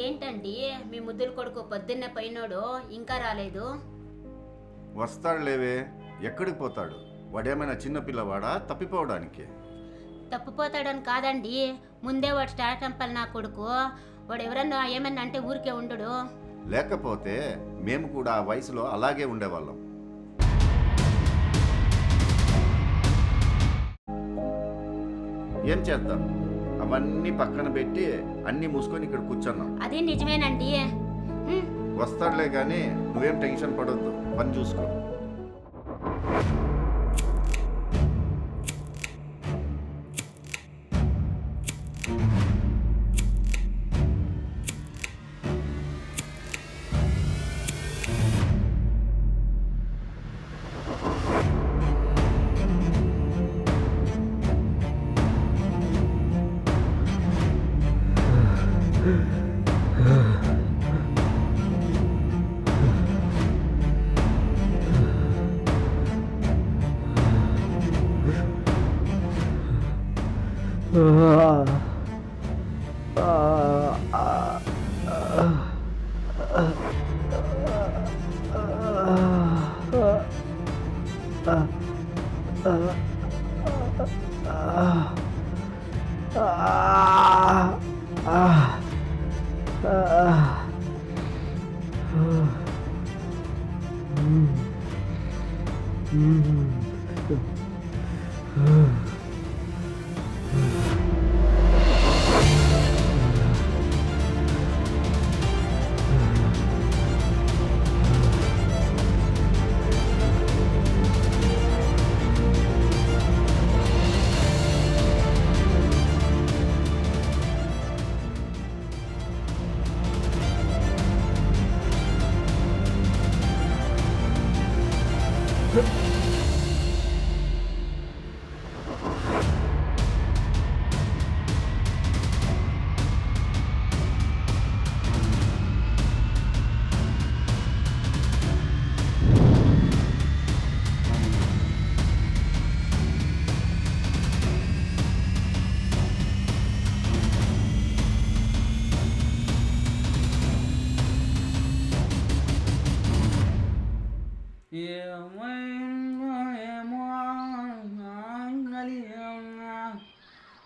ఏంటండి మీ ముద్దుల కొడుకు పొద్దున్నే పోయినోడు ఇంకా రాలేదు? వస్తాడు లేవే, ఎక్కడికి పోతాడు? వాడేమైనా చిన్న పిల్లవాడా తప్పిపోవడానికి? తప్పిపోతాడని కాదండి, ముందే వాడు స్టార్ టెంపల్ నా కొడుకు. వాడు ఎవరన్నా ఏమన్నా అంటే ఊరికే ఉండడు. లేకపోతే మేము కూడా ఆ వయసులో అలాగే ఉండేవాళ్ళం. ఏం చేద్దాం, అవన్నీ పక్కన పెట్టి అన్నీ మూసుకొని ఇక్కడ కూర్చున్నాం. అదే నిజమేనండి. వస్తాడులే కానీ నువ్వేం టెన్షన్ పడొద్దు, పని చూసుకో.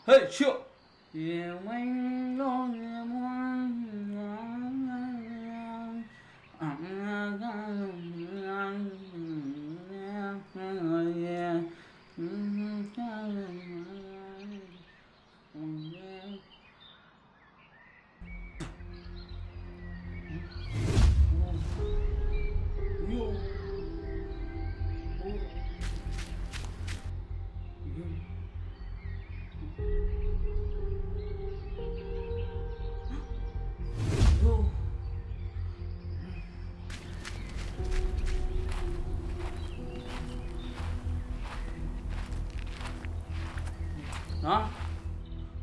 Hey, sure.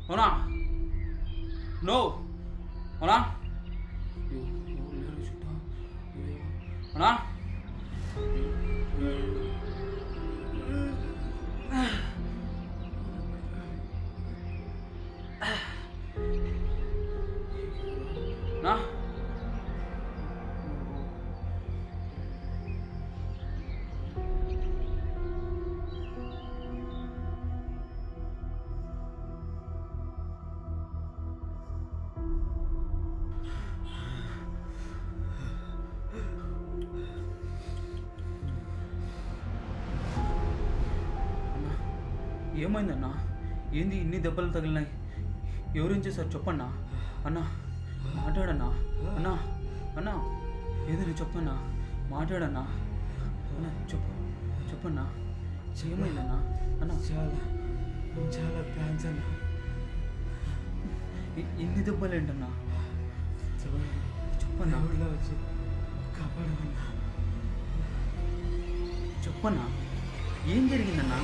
Ona? No. Ona? Ona? Na? ఏమైందన్నా? ఏంది ఇన్ని దెబ్బలు తగిలినాయి? ఎవరేం చేశారు చెప్పన్నా? అన్నా మాట్లాడన్నా. అన్నా అన్నా ఏదైనా చెప్పన్నా, మాట్లాడన్నా. అన్నా చెప్పన్నా, ఏమైందన్నా? అన్నా చాలా థ్యాంక్స్ అన్నా. ఇన్ని దెబ్బలు ఏంటన్నా? చెప్పన్నా. ఊళ్ళో వచ్చి కాపాడమన్నా. చెప్పన్నా, ఏం జరిగిందన్నా?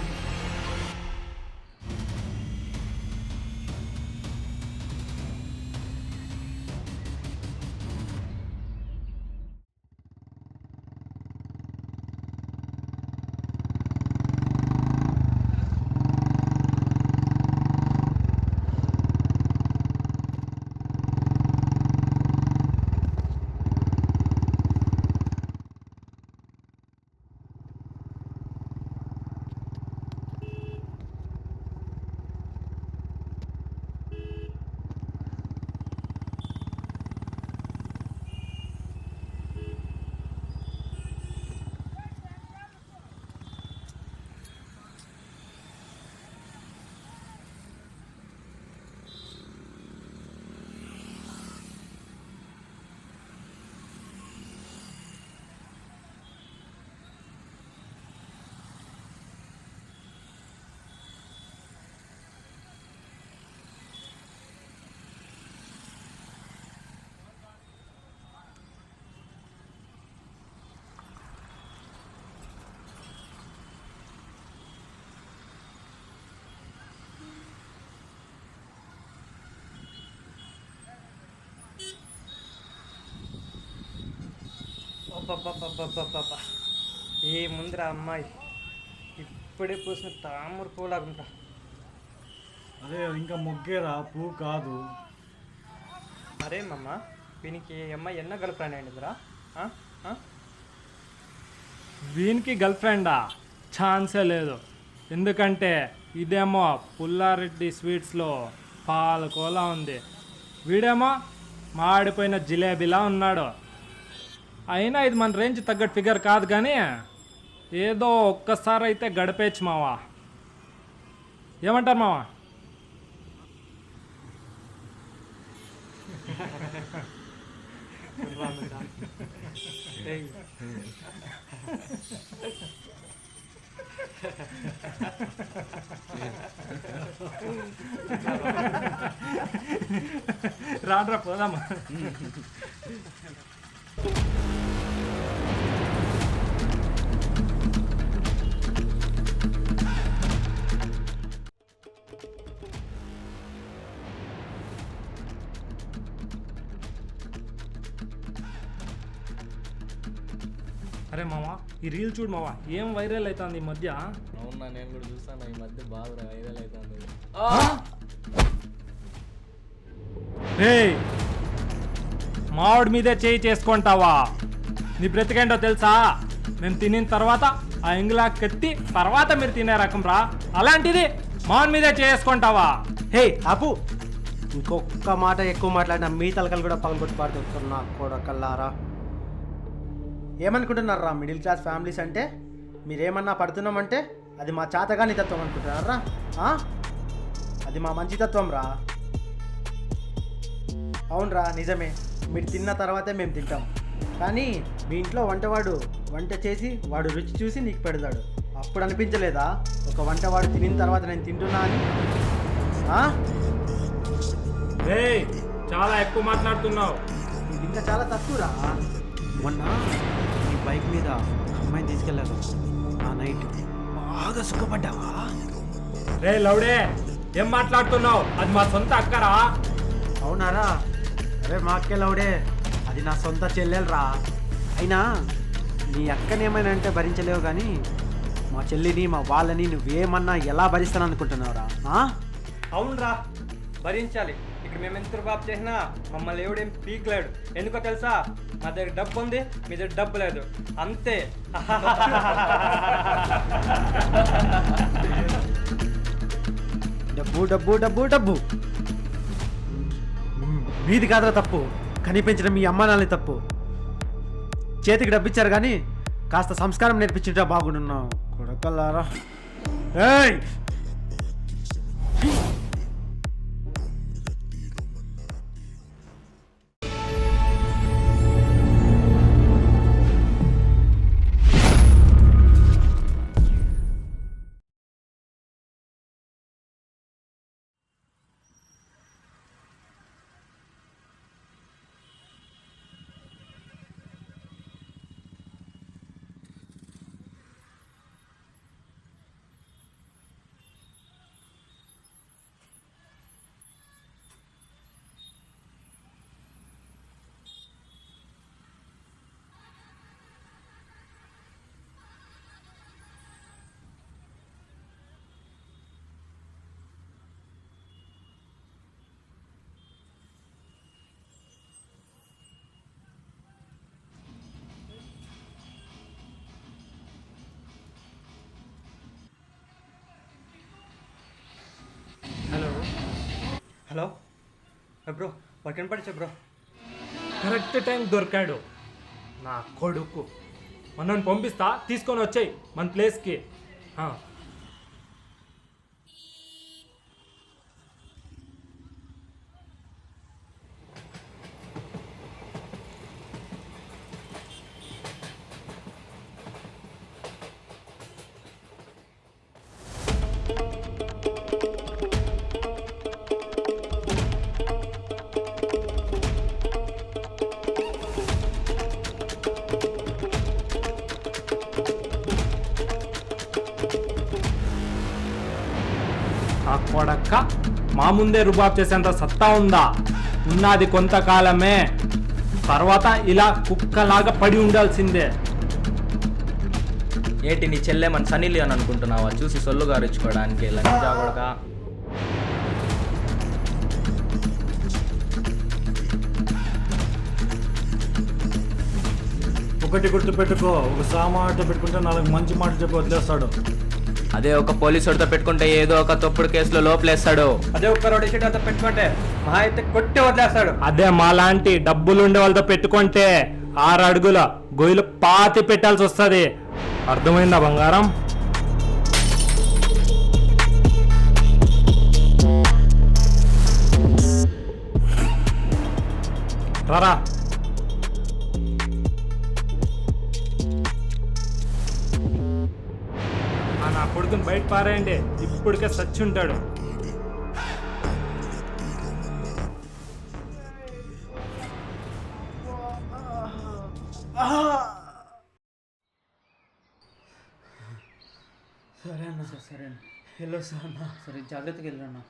అబ్బబ్బబ్బబ్బబ్బబ్బ ఏ ముందర అమ్మాయి ఇప్పుడే పూసిన తామర పూలాగుంటా. అరే అది ఇంకా మొగ్గేరా, పువ్వు కాదు. అరే మమ్మ వీనికి అమ్మాయి ఎన్న గర్ల్ ఫ్రెండ్ అయిందిరా? వీనికి గర్ల్ ఫ్రెండా? ఛాన్సే లేదు. ఎందుకంటే ఇదేమో పుల్లారెడ్డి స్వీట్స్లో పాలకోలా ఉంది, వీడేమో మాడిపోయిన జిలేబీలా ఉన్నాడు. అయినా ఇది మన రేంజ్ తగ్గట్టు ఫిగర్ కాదు, కానీ ఏదో ఒక్కసారి అయితే గడిపేచ్చు మావా. ఏమంటారు మావా? రాడ్రా పోదామా? అరే మావా, ఈ రీల్ చూడు మావా, ఏం వైరల్ అవుతుంది ఈ మధ్య. అవునా, నేను కూడా చూస్తాను ఈ మధ్య బాగా వైరల్ అవుతుంది. మావిడి మీదే చేయి చేసుకుంటావా? నీ బ్రతికేంటో తెలుసా? మేము తినిన తర్వాత ఆ ఇంగులా కత్తి తర్వాత మీరు తినే రకం రా. అలాంటిది మావిడి మీదే చేసుకుంటావా? హే ఆపు, ఇంకొక మాట ఎక్కువ మాట్లాడినా మీ తలకలు కూడా పగలగొట్టి పాడుతున్నారు నా కొడకల్లారా. ఏమనుకుంటున్నారా మిడిల్ క్లాస్ ఫ్యామిలీస్ అంటే? మీరేమన్నా పడుతున్నామంటే అది మా చాతగాని తత్వం అనుకుంటున్నారా? అది మా మంచితత్వం రా. అవునరా, నిజమే. మీరు తిన్న తర్వాతే మేము తింటాం. కానీ మీ ఇంట్లో వంటవాడు వంట చేసి వాడు రుచి చూసి నీకు పెడతాడు. అప్పుడు అనిపించలేదా ఒక వంటవాడు తినిన తర్వాత నేను తింటున్నా అని? చాలా ఎక్కువ మాట్లాడుతున్నావు. ఇది ఇంకా చాలా తక్కువరా. మొన్న ఈ బైక్ మీద అమ్మాయిని తీసుకెళ్ళారు. ఆ నైట్ బాగా సుఖపడ్డావా? రే లౌడే, ఏం మాట్లాడుతున్నావు? అది మా సొంత అక్కరా. అవునారా? అరే మా అక్కే లౌడే, అది నా సొంత చెల్లెలరా. అయినా నీ అక్కనేమైనా అంటే భరించలేవు, కానీ మా చెల్లిని మా వాళ్ళని నువ్వేమన్నా ఎలా భరిస్తాను అనుకుంటున్నావురా? అవునరా, భరించాలి. ఇక్కడ మేము ఎంత బాబు చేసినా మమ్మల్ని ఎవడేం పీక్లేడు. ఎందుకో తెలుసా? మా దగ్గర డబ్బు ఉంది, మీ దగ్గర డబ్బు లేదు, అంతే. డబ్బు డబ్బు డబ్బు డబ్బు మీది కాదురా తప్పు, కనిపించడం మీ అమ్మ నాన్నని తప్పు. చేతికి డబ్బిచ్చారు కానీ కాస్త సంస్కారం నేర్పించుంటే బాగున్నావు కొడకల్లారా. ఏయ్ హలో బ్రో, వర్క్ కనపడచ్చా బ్రో? కరెక్ట్ టైం దొరికాడు నా కొడుకు. మనల్ని పంపిస్తా, తీసుకొని వచ్చాయి మన ప్లేస్కి. ఆ కొడక్క మా ముందే రుబాబ్ చేసేంత సత్తా ఉందా? ఉన్నది కొంతకాలమే. తర్వాత ఇలా కుక్కలాగా పడి ఉండాల్సిందే. ఏంటి నీ చెల్లె మన సన్నీ లియోన్ అనుకుంటున్నావా? చూసి సొల్లు గారించుకోవడానికి లంజాగొడగా. ఒకటి గుర్తుపెట్టుకో, ఒక సామాట పెట్టుకుంటే 4 మంచి మాటలు చెప్పి వదిలేస్తాడు. అదే ఒక పోలీసుడితో పెట్టుకుంటే ఏదో ఒక తప్పుడు కేసులో లోపలేస్తాడు. అదే ఒక్క రోడ్ షీటర్తో పెట్టుకుంటే మహా అయితే కొట్టి వదిలేస్తాడు. అదే మాలాంటి డబ్బులుండే వాళ్ళతో పెట్టుకుంటే 6 అడుగుల గొయ్యిలు పాతి పెట్టాల్సి వస్తుంది. అర్థమైందా బంగారం? రారా. నా కొడుకుని బయట పారేయండి, ఇప్పటికే సచ్చుంటాడు. సరే అన్న, సరే అన్న, వెళ్ళొస్తా అన్న. సరే జాగ్రత్తగా వెళ్ళరన్నా.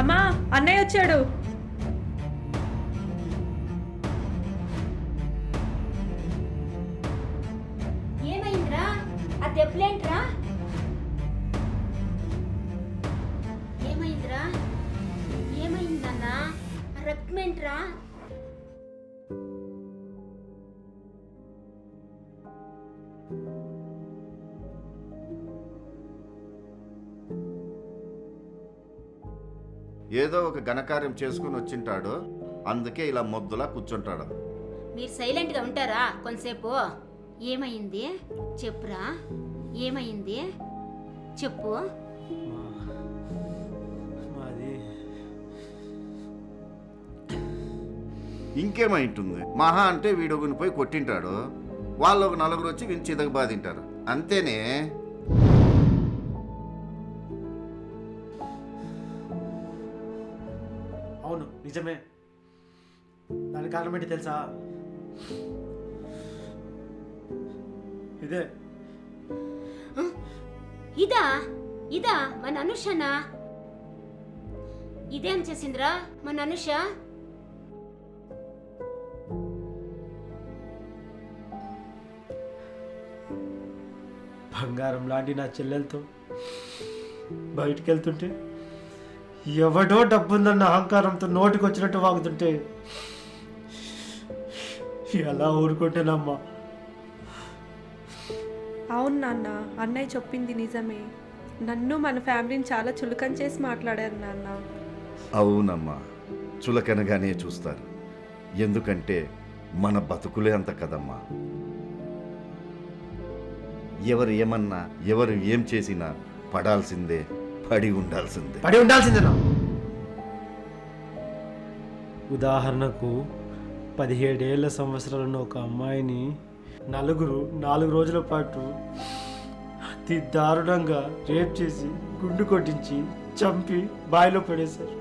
అమ్మా, అన్నయ్య వచ్చాడు. ఏమైందిరా? ఆ దెబ్బలేంట్రా? ఏమైందిరా? ఏమైందన్నా? రక్తమేంట్రా? ఏదో ఒక ఘనకార్యం చేసుకుని వచ్చింటాడు, అందుకే ఇలా మొద్దులా కూర్చుంటాడు. మీరు సైలెంట్గా ఉంటారా కొంతసేపు? ఏమైంది చెప్పురా, ఏమైంది చెప్పు. మాది ఇంకేమైంటుంది? మహా అంటే వీడొగుని పోయి కొట్టింటాడు, వాళ్ళు ఒక 4 వచ్చి వీని చితక బాధింటారు, అంతేనే. అవును, నిజమే. దానికి కారణం ఏంటి తెలుసా? ఇదే. ఇదా ఇదా మన అనుషనా? ఇదేం చేసిందిరా మన అనుష? బంగారం లాంటి నా చెల్లెలతో బయటికి వెళ్తుంటే ఎవడో డబ్బుందన్న అహంకారంతో నోటికి వచ్చినట్టు వాగుతుంటే ఎలా ఊరుకుంటేనమ్మా? అవును నాన్న, అన్నయ్య చెప్పింది నిజమే. నన్ను మన ఫ్యామిలీని చాలా చులకన చేసి మాట్లాడారు నాన్న. అవునమ్మా, చులకనగానే చూస్తారు. ఎందుకంటే మన బతుకులే అంత కదమ్మా. ఎవరు ఏమన్నా, ఎవరు ఏం చేసినా పడాల్సిందే, పడి ఉండాల్సిందేనా? ఉదాహరణకు 17 సంవత్సరాలను ఒక అమ్మాయిని 4 రోజుల పాటు అతి దారుణంగా రేప్ చేసి గుండు కొట్టించి చంపి బావిలో పడేశారు.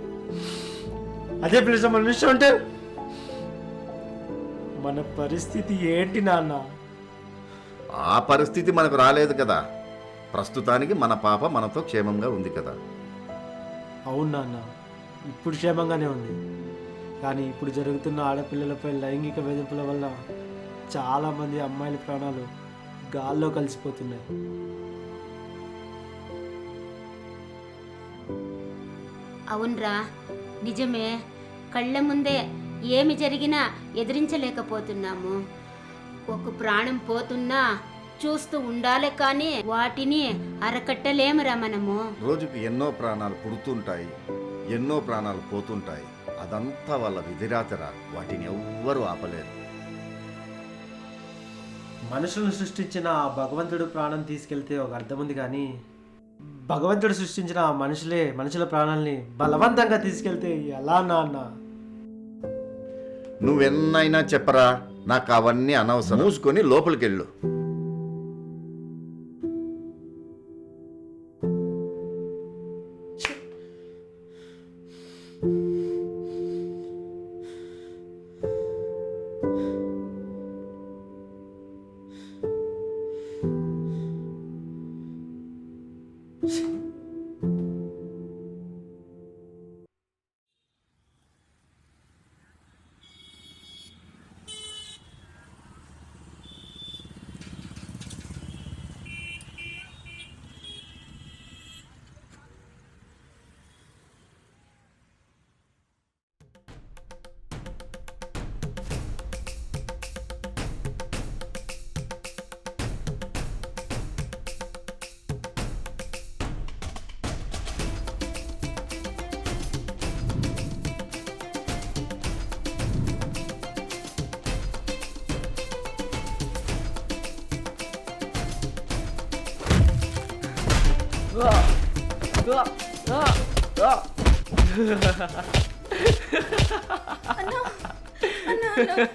అదే ప్లేస్ మన విషయం అంటే మన పరిస్థితి ఏంటి నాన్న? ఆ పరిస్థితి మనకు రాలేదు కదా. ప్రస్తుతానికి మన పాప మనతో క్షేమంగా ఉంది కదా. అవును నాన్న, ఇప్పుడు క్షేమంగానే ఉంది. కానీ ఇప్పుడు జరుగుతున్న ఆడపిల్లలపై లైంగిక వేధింపుల వల్ల చాలామంది అమ్మాయిల ప్రాణాలు గాల్లో కలిసిపోతున్నాయి. అవునరా, నిజమే. కళ్ళ ముందే ఏమి జరిగినా ఎదిరించలేకపోతున్నాము. ఒక ప్రాణం పోతున్నా చూస్తూ ఉండాలి కానీ వాటిని అరకట్టలేమురా మనము. రోజుకి ఎన్నో ప్రాణాలు పుడుతుంటాయి, ఎన్నో ప్రాణాలు పోతుంటాయి. అదంతా వాళ్ళ విధిరాతరా, వాటిని ఎవ్వరూ ఆపలేరు. మనుషులను సృష్టించిన ఆ భగవంతుడు ప్రాణం తీసుకెళ్తే ఒక అర్థం ఉంది, కానీ భగవంతుడు సృష్టించిన ఆ మనుషుల ప్రాణాలని బలవంతంగా తీసుకెళ్తే ఎలా నాన్న? నువ్వెన్నైనా చెప్పరా, నాకు అవన్నీ అనవసరం. మూసుకొని లోపలికెళ్ళు.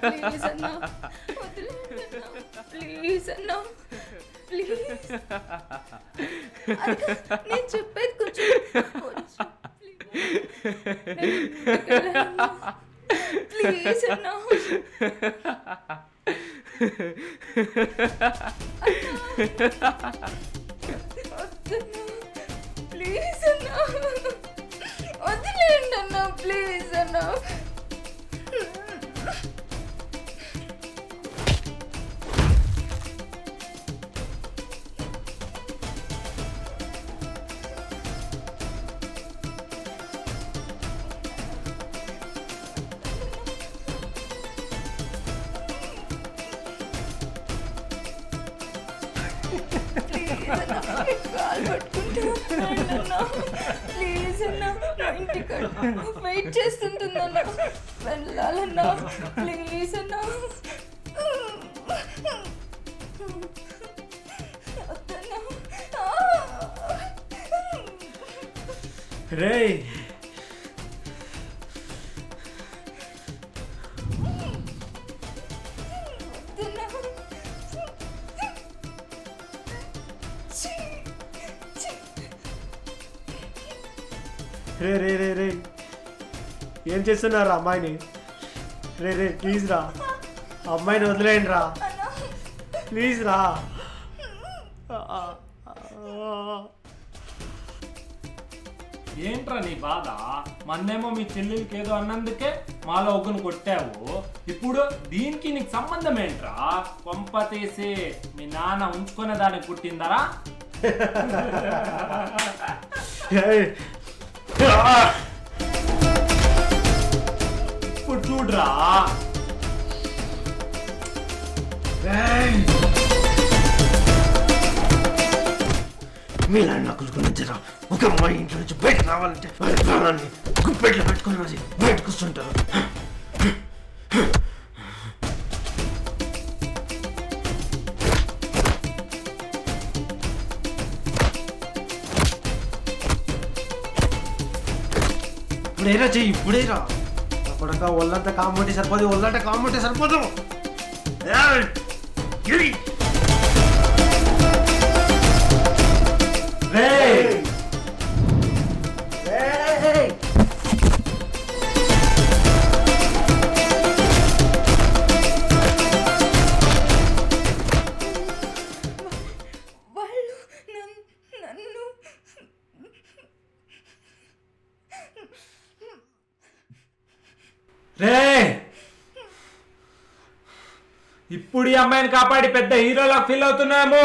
ప్లీజ్ అన్నా, ప్లీజ్ అన్నా, ప్లీజ్. నేను చెప్పేది కొంచెం ప్లీజ్ అన్నా. ప్లీజ్ అన్నా, వదిలేండి అన్నా, ప్లీజ్ అన్నా. ప్లీజ్ అన్నా, నా ఇంటికి వెయిట్ చేస్తుంటుందన్నా, వెళ్ళాలన్నా, ప్లీజ్ అన్నా. రే రే రే రే రే ఏం చేస్తున్నారు అమ్మాయిని? రే రే ప్లీజ్ రా, అమ్మాయిని వదిలేయండి రా, ప్లీజ్ రా. ఏంట్రా నీ బాధ? మొన్నేమో మీ చెల్లెలకి ఏదో అన్నందుకే మాలో ఒకరిని కొట్టావు, ఇప్పుడు దీనికి నీకు సంబంధం ఏంట్రా? కొంప తీసి మీ నాన్న ఉంచుకునే దానికి పుట్టిందరా? ఇప్పుడు చూడరా, మీలాంటి నక్కులు గురించరా, ఒక అమ్మాయి ఇంట్లో నుంచి బయటకు రావాలంటే వాళ్ళ ప్రాణాన్ని గుప్పెట్లో పెట్టుకుని మరి బయటకు వస్తుంటారు. ఇప్పుడేరా చెయ్యి, ఇప్పుడేరా. అప్పుడక ఒళ్ళంతా కాంబోటి సరిపోదు, ఒళ్ళంతా కాంబోటి సరిపోదు. వాళ్ళు నన్ను రే, ఇప్పుడు ఈ అమ్మాయిని కాపాడి పెద్ద హీరోలా ఫీల్ అవుతున్నామో,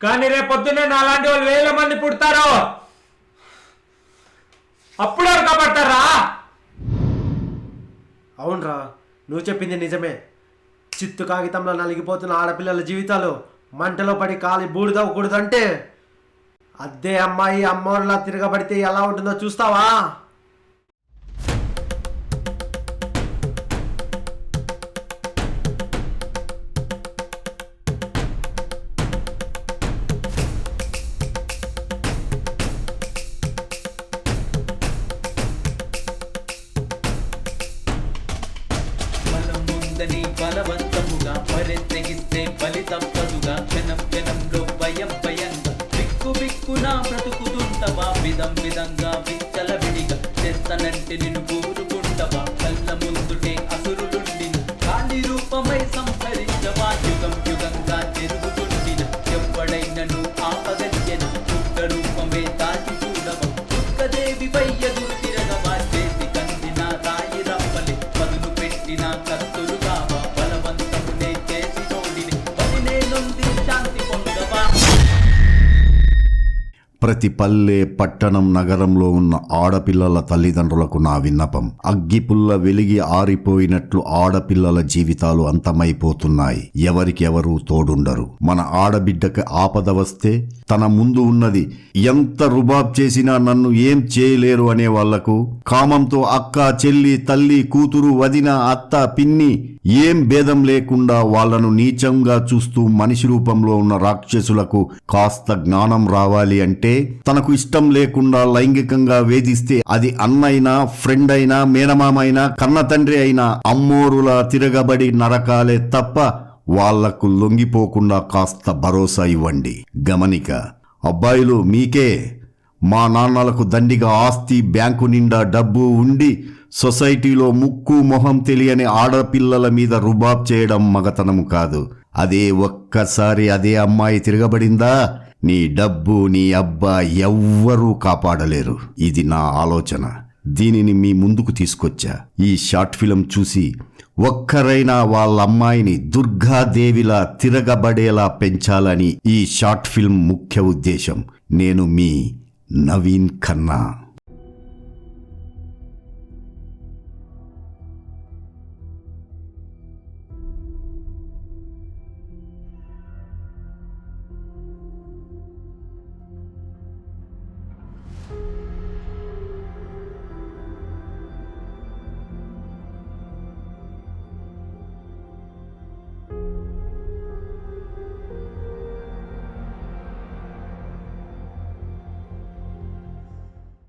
కానీ రేపు పొద్దున్నే నాలాంటి వాళ్ళు 1000 మంది పుడతారు, అప్పుడు ఎవరు కాపాడతారా? అవునరా, నువ్వు చెప్పింది నిజమే. చిత్తు కాగితంలో నలిగిపోతున్న ఆడపిల్లల జీవితాలు మంటలో పడి కాలి బూడిదవ్వకూడదంటే అదే అమ్మాయి అమ్మోరులా తిరగబడితే ఎలా ఉంటుందో చూస్తావా? బలముందని బలవంతముగా పరితెగిస్తే బలి తప్పదుగా క్షణం క్షణంలో భయం భయంగా బిక్కు బిక్కున బ్రతుకుతుంటవా విధం విధంగా విచ్చల విడిగా చేస్తానంటే నిన్ను కూరుకుంటవా కళ్ళ ముందుటే అసురులుండిన కాళీ రూపమై సంహరించవా యుగం యుగంగా తిరుగుతుండిన ఎవ్వడైనను ఆపగలియను దుర్గ రూపమే దాచి చూడవా దుర్గదేవి వయ్యదు తిరగవా చేతి కందిన రాయి రప్పలి పదును పెట్టిన కత్తులు కావా బలవంతమునే చేసి నోడిని బలినే నొంది శాంతి పొందవా. ప్రతి పల్లె పట్టణం నగరంలో ఉన్న ఆడపిల్లల తల్లిదండ్రులకు నా విన్నపం. అగ్గిపుల్ల వెలిగి ఆరిపోయినట్లు ఆడపిల్లల జీవితాలు అంతమైపోతున్నాయి. ఎవరికి ఎవరూ తోడుండరు. మన ఆడబిడ్డకి ఆపద వస్తే తన ముందు ఉన్నది ఎంత రుబాబ్ చేసినా నన్ను ఏం చేయలేరు అనే వాళ్లకు కామంతో అక్క చెల్లి తల్లి కూతురు వదిన అత్త పిన్ని ఏం భేదం లేకుండా వాళ్లను నీచంగా చూస్తూ మనిషి రూపంలో ఉన్న రాక్షసులకు కాస్త జ్ఞానం రావాలి అంటే తనకు ఇష్టం లేకుండా లైంగికంగా వేధిస్తే అది అన్నైనా ఫ్రెండ్ అయినా మేనమామైనా కన్న తండ్రి అయినా అమ్మోరులా తిరగబడి నరకాలే తప్ప వాళ్లకు లొంగిపోకుండా కాస్త భరోసా ఇవ్వండి. గమనిక అబ్బాయిలు మీకే. మా నాన్నలకు దండిగా ఆస్తి బ్యాంకు నిండా డబ్బు ఉండి సొసైటీలో ముక్కు మొహం తెలియని ఆడపిల్లల మీద రుబాబ్ చేయడం మగతనం కాదు. అదే ఒక్కసారి అదే అమ్మాయి తిరగబడిందా నీ డబ్బు నీ అబ్బా ఎవ్వరూ కాపాడలేరు. ఇది నా ఆలోచన. దీనిని మీ ముందుకు తీసుకొచ్చా. ఈ షార్ట్ ఫిలం చూసి ఒక్కరైనా వాళ్ళ అమ్మాయిని దుర్గాదేవిలా తిరగబడేలా పెంచాలని ఈ షార్ట్ ఫిల్మ్ ముఖ్య ఉద్దేశం. నేను మీ నవీన్ ఖన్నా.